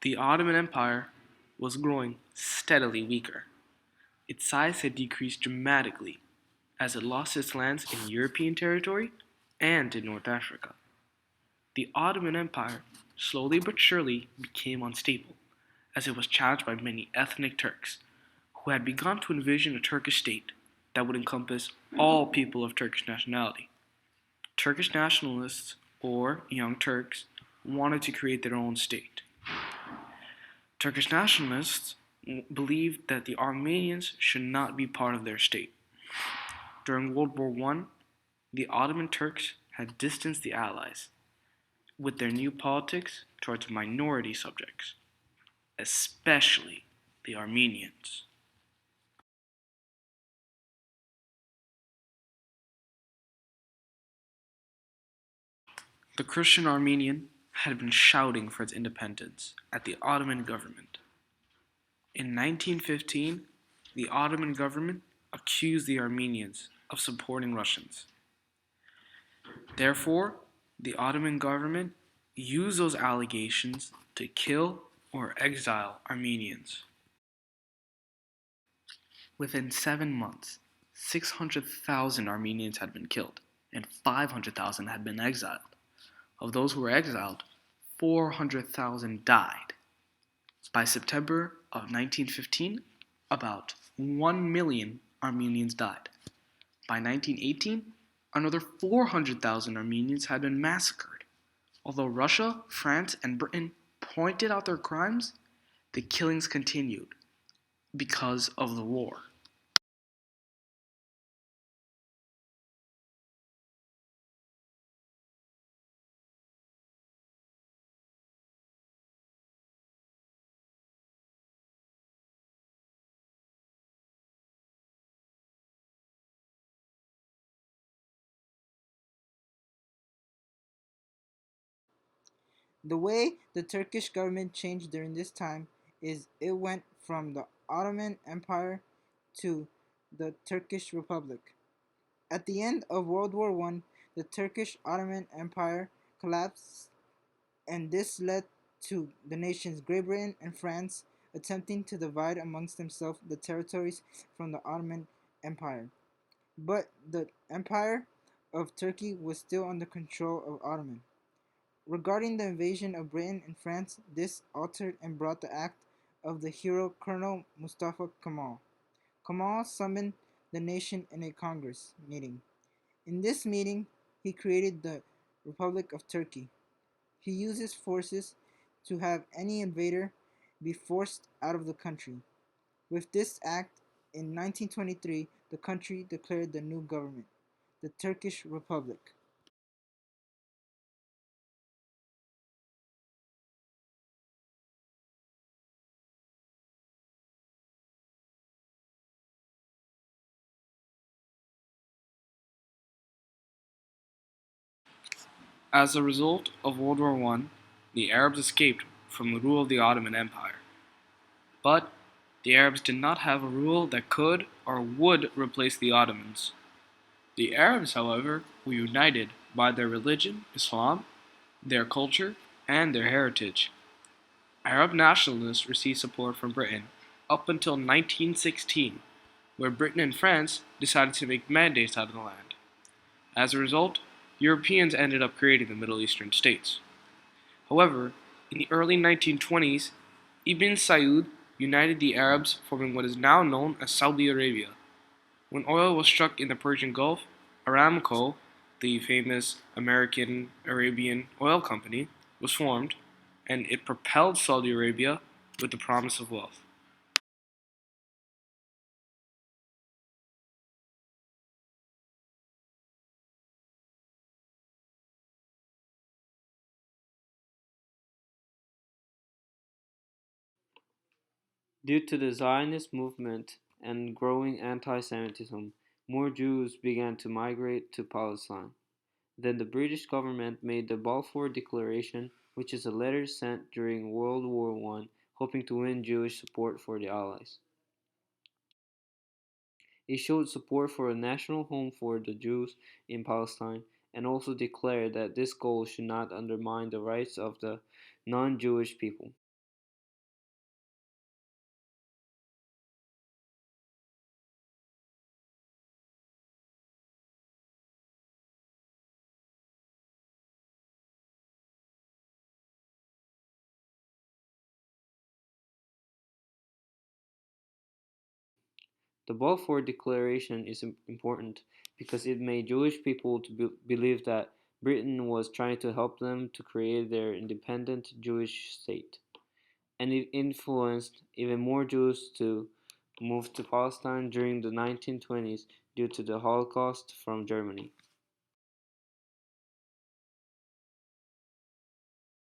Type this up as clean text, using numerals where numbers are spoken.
The Ottoman Empire was growing steadily weaker. Its size had decreased dramatically as it lost its lands in European territory and in North Africa. The Ottoman Empire slowly but surely became unstable as it was challenged by many ethnic Turks who had begun to envision a Turkish state that would encompass all people of Turkish nationality. Turkish nationalists, or Young Turks, wanted to create their own state. Turkish nationalists believed that the Armenians should not be part of their state. During World War I, the Ottoman Turks had distanced the Allies with their new politics towards minority subjects, especially the Armenians. The Christian Armenian had been shouting for its independence at the Ottoman government. In 1915, the Ottoman government accused the Armenians of supporting Russians. Therefore, the Ottoman government used those allegations to kill or exile Armenians. Within 7 months, 600,000 Armenians had been killed and 500,000 had been exiled. Of those who were exiled, 400,000 died. By September of 1915, about 1 million Armenians died. By 1918, another 400,000 Armenians had been massacred. Although Russia, France, and Britain pointed out their crimes, the killings continued because of the war. The way the Turkish government changed during this time is it went from the Ottoman Empire to the Turkish Republic. At the end of World War I, the Turkish Ottoman Empire collapsed, and this led to the nations Great Britain and France attempting to divide amongst themselves the territories from the Ottoman Empire. But the Empire of Turkey was still under control of Ottoman. Regarding the invasion of Britain and France, this altered and brought the act of the hero Colonel Mustafa Kemal. Kemal summoned the nation in a Congress meeting. In this meeting, he created the Republic of Turkey. He used his forces to have any invader be forced out of the country. With this act, in 1923, the country declared the new government, the Turkish Republic. As a result of World War I, the Arabs escaped from the rule of the Ottoman Empire. But the Arabs did not have a rule that could or would replace the Ottomans. The Arabs, however, were united by their religion, Islam, their culture, and their heritage. Arab nationalists received support from Britain up until 1916, where Britain and France decided to make mandates out of the land. As a result, Europeans ended up creating the Middle Eastern states. However, in the early 1920s, Ibn Saud united the Arabs, forming what is now known as Saudi Arabia. When oil was struck in the Persian Gulf, Aramco, the famous American Arabian oil company, was formed, and it propelled Saudi Arabia with the promise of wealth. Due to the Zionist movement and growing anti Semitism, more Jews began to migrate to Palestine. Then the British government made the Balfour Declaration, which is a letter sent during World War I hoping to win Jewish support for the Allies. It showed support for a national home for the Jews in Palestine and also declared that this goal should not undermine the rights of the non Jewish people. The Balfour Declaration is important because it made Jewish people to believe that Britain was trying to help them to create their independent Jewish state, and it influenced even more Jews to move to Palestine during the 1920s due to the Holocaust from Germany.